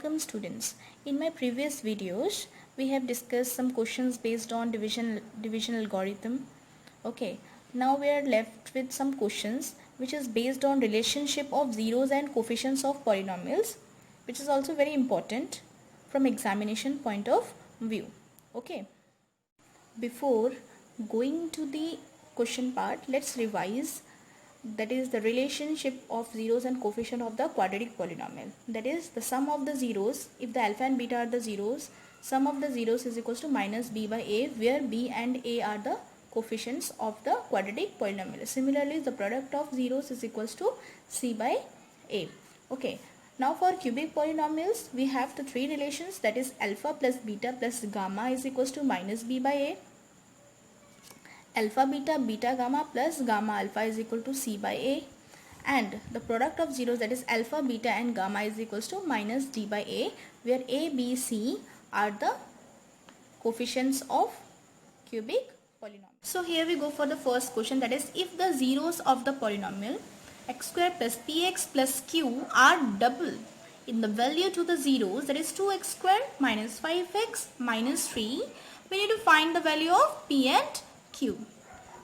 Welcome students. In my previous videos we have discussed some questions based on division algorithm. Okay, now we are left with some questions which is based on relationship of zeros and coefficients of polynomials, which is also very important from examination point of view. Okay, before going to the question part, let's revise, that is the relationship of zeros and coefficient of the quadratic polynomial. That is the sum of the zeros, if the alpha and beta are the zeros, sum of the zeros is equals to minus b by a, where b and a are the coefficients of the quadratic polynomial. Similarly, the product of zeros is equals to c by a. Okay, now for cubic polynomials we have the three relations, that is alpha plus beta plus gamma is equals to minus b by a, alpha beta beta gamma plus gamma alpha is equal to c by a, and the product of zeros, that is alpha beta and gamma is equals to minus d by a, where a, b, c are the coefficients of cubic polynomial. So here we go for the first question, that is if the zeros of the polynomial x square plus px plus q are double in the value to the zeros, that is 2x square minus 5x minus 3, we need to find the value of p and q.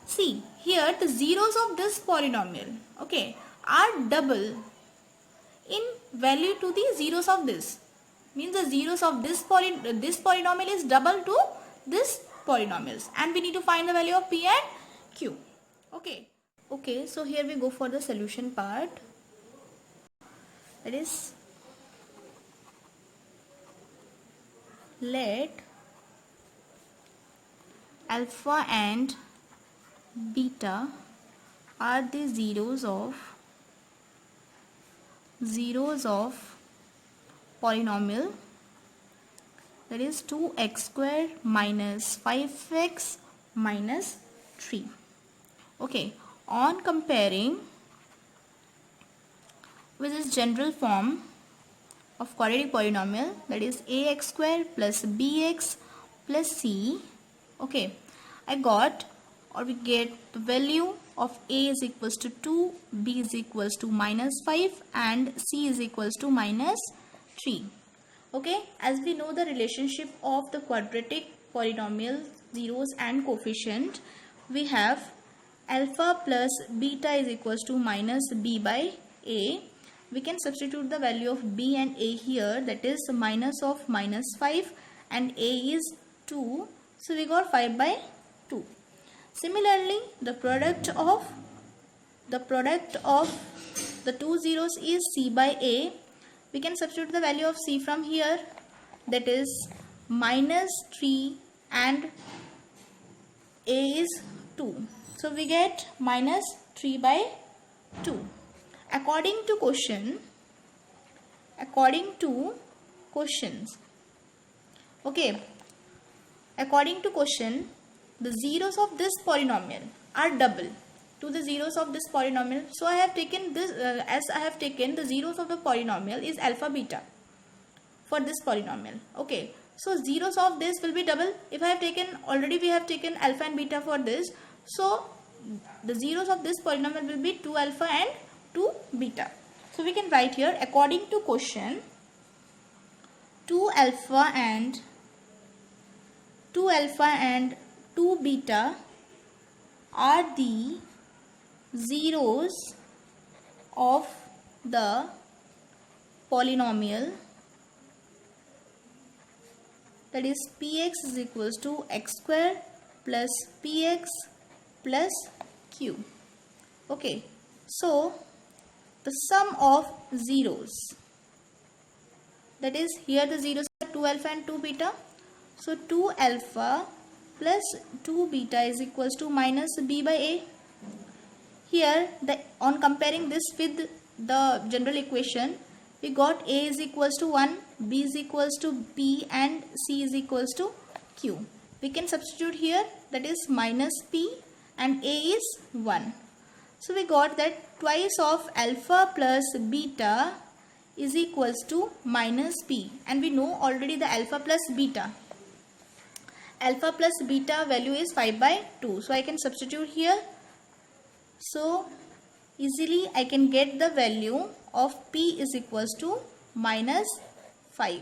See, here the zeros of this polynomial, okay, are double in value to the zeros of this. Means the zeros of this polynomial is double to this polynomials, and we need to find the value of p and q. Okay, so here we go for the solution part. That is, let alpha and beta are the zeros of polynomial, that is 2x square minus 5x minus 3. Okay, on comparing with this general form of quadratic polynomial, that is ax square plus bx plus c, okay, we get the value of a is equals to 2, b is equals to minus 5 and c is equals to minus 3. Okay, as we know the relationship of the quadratic polynomial zeros and coefficient, we have alpha plus beta is equals to minus b by a. We can substitute the value of b and a here, that is minus of minus 5 and a is 2, so we got 5 by 2. Similarly, the product of the two zeros is c by a. We can substitute the value of c from here, that is minus 3 and a is 2. So we get minus 3 by 2. According to questions, okay, according to question, the zeros of this polynomial are double to the zeros of this polynomial. So I have taken this as I have taken the zeros of the polynomial is alpha beta for this polynomial. Okay, so zeros of this will be double. If I have taken, already we have taken alpha and beta for this, so the zeros of this polynomial will be 2 alpha and 2 beta. So we can write here, according to question, 2 alpha and 2 beta are the zeros of the polynomial, that is px is equals to x square plus px plus q. Okay, so the sum of zeros, that is here the zeros are 2 alpha and 2 beta, so 2 alpha plus 2 beta is equals to minus b by a. Here on comparing this with the general equation, we got a is equals to 1, b is equals to p and c is equals to q. We can substitute here, that is minus p and a is 1. So we got that twice of alpha plus beta is equals to minus p, and we know already the alpha plus beta value is 5 by 2. So I can substitute here. So easily I can get the value of p is equals to minus 5.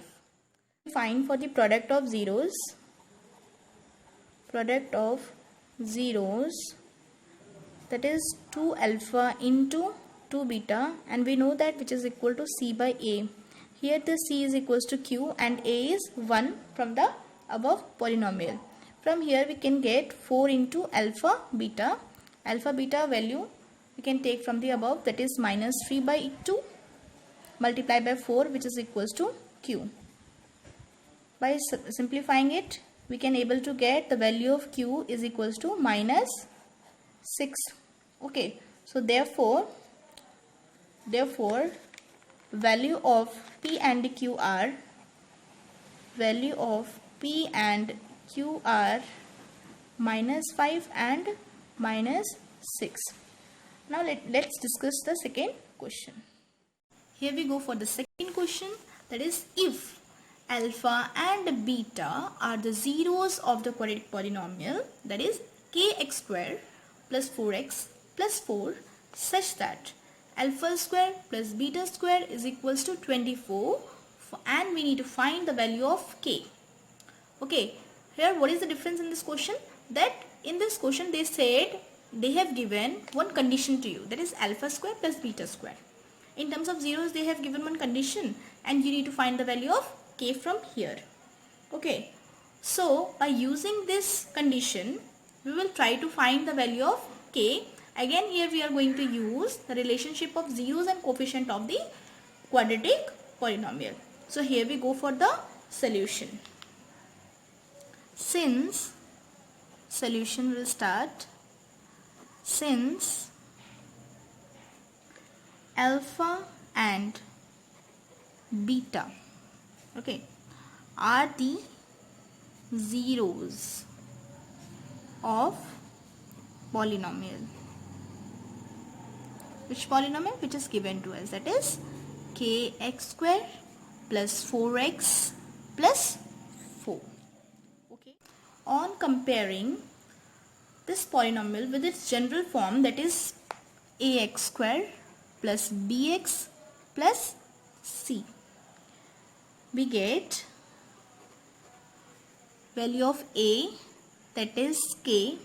Find for the product of zeros that is 2 alpha into 2 beta, and we know that which is equal to C by A. Here the C is equals to Q and A is 1 from the above polynomial. From here we can get 4 into alpha beta. Alpha beta value we can take from the above, that is minus 3 by 2 multiplied by 4, which is equals to Q. By simplifying it, we can able to get the value of Q is equals to minus 6. Okay, so therefore value of P and Q are minus 5 and minus 6. Now let's discuss the second question. Here we go for the second question, that is if alpha and beta are the zeros of the quadratic polynomial, that is kx square plus 4x plus 4, such that alpha square plus beta square is equals to 24, and we need to find the value of k. Okay, here what is the difference in this question? That in this question they said they have given one condition to you, that is alpha square plus beta square. In terms of zeros they have given one condition and you need to find the value of k from here. Okay, so by using this condition we will try to find the value of k. Again here we are going to use the relationship of zeros and coefficient of the quadratic polynomial. So here we go for the solution. Since solution will start, since alpha and beta, okay, are the zeros of polynomial. Which polynomial? Which is given to us, that is kx square plus 4x plus 4. Okay, on comparing this polynomial with its general form, that is ax square plus bx plus c, we get value of a, that is k,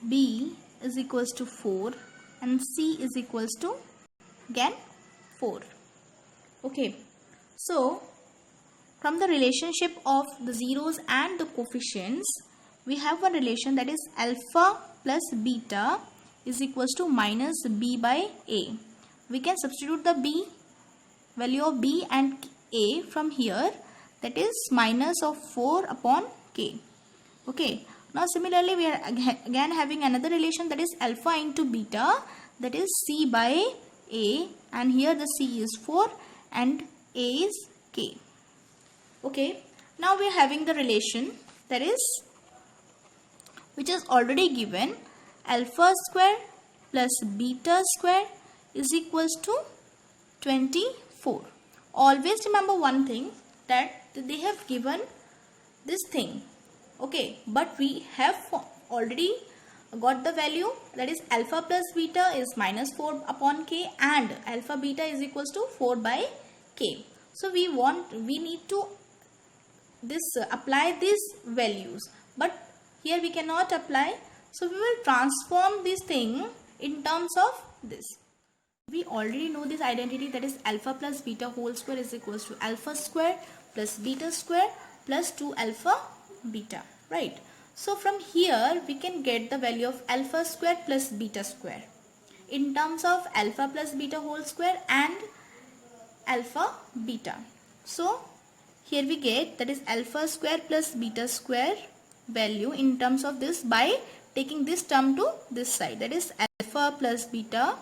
b is equals to 4 and c is equals to again 4. Okay, so from the relationship of the zeros and the coefficients, we have one relation, that is alpha plus beta is equals to minus b by a. We can substitute the b, value of b and a from here, that is minus of 4 upon k. Okay, now similarly we are again having another relation, that is alpha into beta, that is c by a, and here the c is 4 and a is k. Okay, now we are having the relation, that is which is already given, alpha square plus beta square is equals to 24. Always remember one thing, that they have given this thing, okay, but we have already got the value, that is alpha plus beta is minus 4 upon k and alpha beta is equals to 4 by k. So we need to apply these values, but here we cannot apply, so we will transform this thing in terms of this. We already know this identity, that is alpha plus beta whole square is equals to alpha square plus beta square plus 2 alpha beta, right? So from here we can get the value of alpha square plus beta square in terms of alpha plus beta whole square and alpha beta. So here we get, that is alpha square plus beta square value in terms of this by taking this term to this side, that is alpha plus beta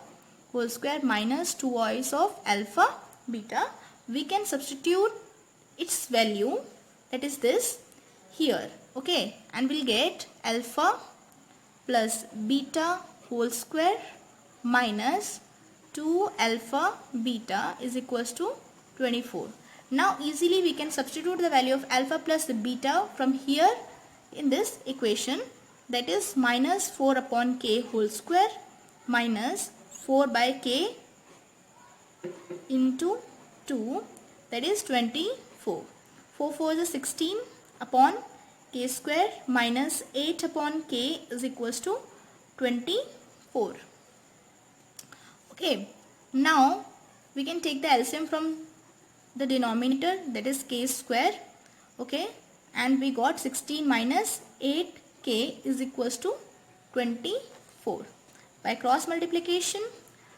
whole square minus 2i's of alpha beta. We can substitute its value, that is this here, okay, and we'll get alpha plus beta whole square minus 2 alpha beta is equals to 24. Now easily we can substitute the value of alpha plus beta from here in this equation, that is minus 4 upon k whole square minus 4 by k into 2 that is 24. 4 4 is 16 upon k square minus 8 upon k is equals to 24. Okay, now we can take the LCM from the denominator, that is k square. Okay, and we got 16 minus 8k is equals to 24. By cross multiplication,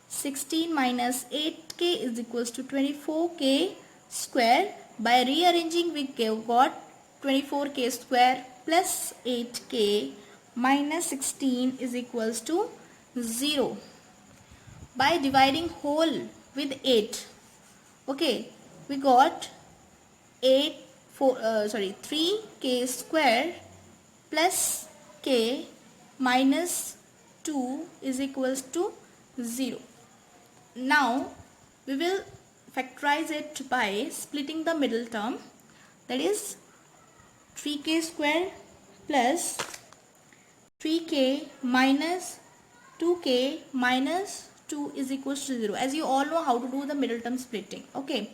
16 minus 8k is equals to 24k square. By rearranging, we got 24k square plus 8k minus 16 is equals to 0. By dividing whole with 8, okay, we got 3k square plus k minus 2 is equals to 0. Now we will factorize it by splitting the middle term, that is 3k square plus 3k minus 2k minus 2 is equals to 0. As you all know how to do the middle term splitting. Okay,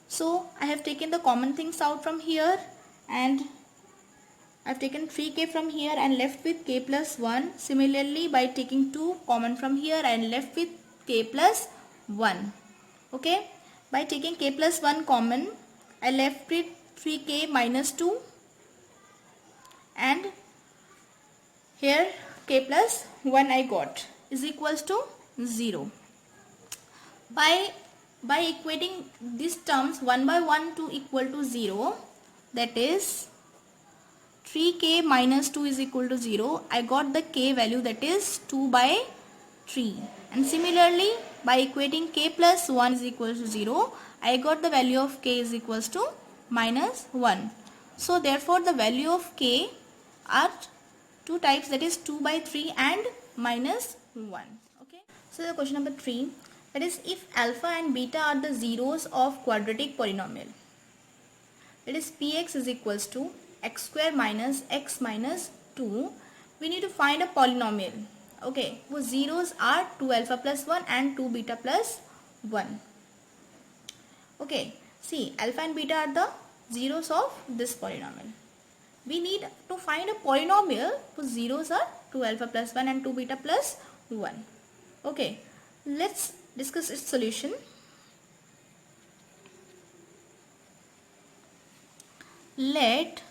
so I have taken the common things out from here, and I have taken 3k from here and left with k plus 1. Similarly, by taking 2 common from here and left with k plus 1. Okay, by taking k plus 1 common, I left with 3k minus 2, and here k plus 1 I got is equals to 0. By equating these terms one by one to equal to 0, that is 3k minus 2 is equal to 0, I got the k value, that is 2 by 3. And similarly, by equating k plus 1 is equal to 0, I got the value of k is equals to minus 1. So therefore the value of k are two types, that is 2 by 3 and minus 1. Okay. So the question number 3, that is if alpha and beta are the zeros of quadratic polynomial, that is px is equals to x square minus x minus 2, we need to find a polynomial. Okay, whose zeros are 2 alpha plus 1 and 2 beta plus 1. Okay, see, alpha and beta are the zeros of this polynomial. We need to find a polynomial whose zeros are 2 alpha plus 1 and 2 beta plus 1. Okay, let's discuss its solution. Let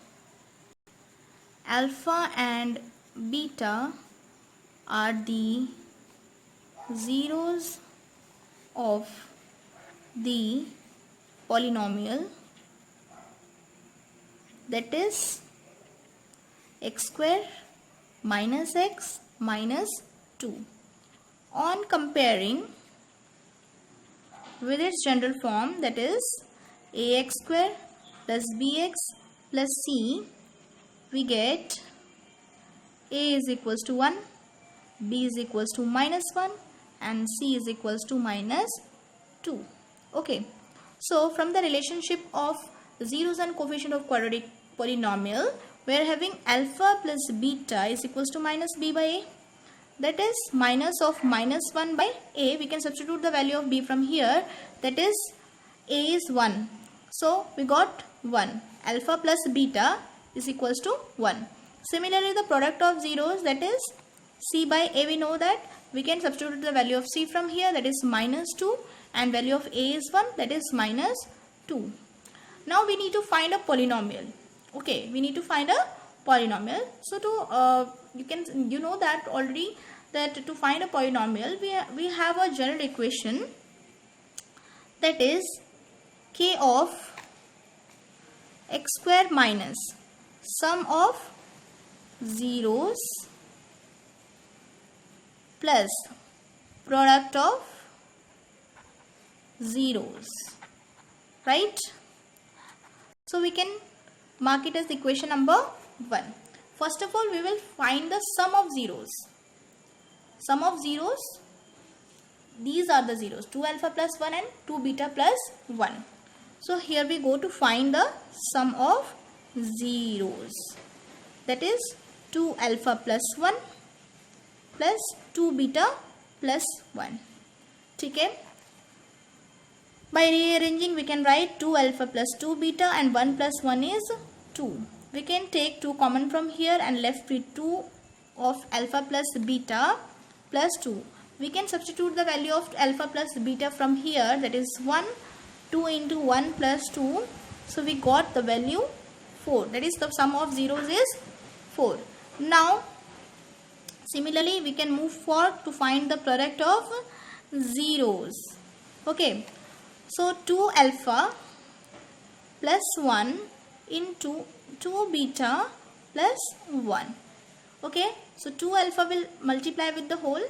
alpha and beta are the zeros of the polynomial, that is x square minus x minus 2. On comparing with its general form, that is ax square plus bx plus c, we get a is equals to 1, b is equals to minus 1 and c is equals to minus 2. Okay, so from the relationship of zeros and coefficient of quadratic polynomial, we are having alpha plus beta is equals to minus b by a, that is minus of minus 1 by a. We can substitute the value of b from here, that is a is 1, so we got 1. Alpha plus beta is equals to 1. Similarly, the product of zeros, that is c by a, we know that we can substitute the value of c from here, that is minus 2, and value of a is 1, that is minus 2. Now we need to find a polynomial. Okay, we need to find a polynomial. So to you know that already, that to find a polynomial we have a general equation, that is k of x square minus sum of zeros plus product of zeros, right? So we can mark it as equation number 1. First of all, we will find the sum of zeros. Sum of zeros, these are the zeros, 2 alpha plus 1 and 2 beta plus 1. So here we go to find the sum of zeros, that is 2 alpha plus 1 plus 2 beta plus 1. ठीक है, By rearranging, we can write 2 alpha plus 2 beta and 1 plus 1 is 2. We can take 2 common from here and left with 2 of alpha plus beta plus 2. We can substitute the value of alpha plus beta from here, that is 1. 2 into 1 plus 2. So we got the value 4. That is the sum of zeros is 4. Now similarly we can move forward to find the product of zeros. Okay. So 2 alpha plus 1 into 2 beta plus 1. Okay. So 2 alpha will multiply with the whole.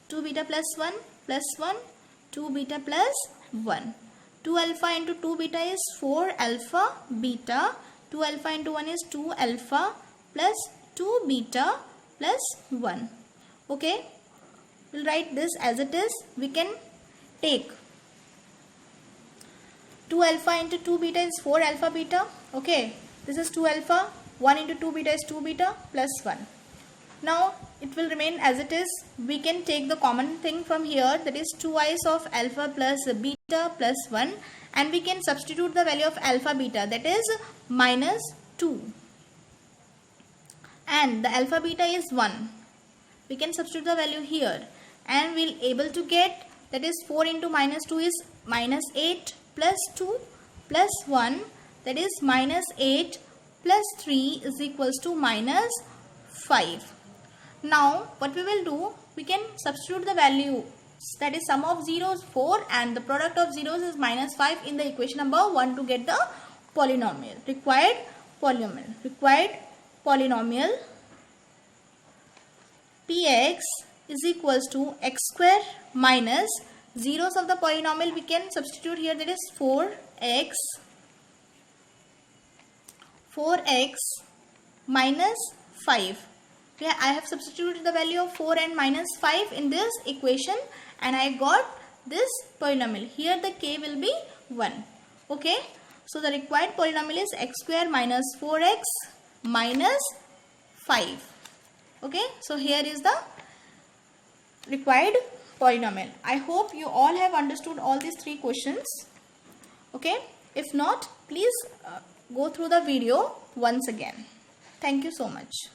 2 beta plus 1 plus 1. 2 beta plus 1. 2 alpha into 2 beta is 4 alpha beta. 2 alpha into 1 is 2 alpha plus 2 beta plus 1. Okay. We'll write this as it is. We can take 2 alpha into 2 beta is 4 alpha beta. Okay. This is 2 alpha. 1 into 2 beta is 2 beta plus 1. Now it will remain as it is. We can take the common thing from here, that is 2i's of alpha plus beta plus 1, and we can substitute the value of alpha beta, that is minus 2, and the alpha beta is 1. We can substitute the value here and we'll able to get, that is 4 into minus 2 is minus 8 plus 2 plus 1, that is minus 8 plus 3 is equals to minus 5. Now what we will do, we can substitute the value, that is sum of zeros 4 and the product of zeros is minus 5 in the equation number 1 to get the polynomial, required polynomial px is equals to x square minus zeros of the polynomial we can substitute here, that is 4x minus 5. Okay, I have substituted the value of 4 and minus 5 in this equation and I got this polynomial. Here the k will be 1. Okay, so the required polynomial is x square minus 4x minus 5. Okay, so here is the required polynomial. I hope you all have understood all these 3 questions. Okay, if not, please go through the video once again. Thank you so much.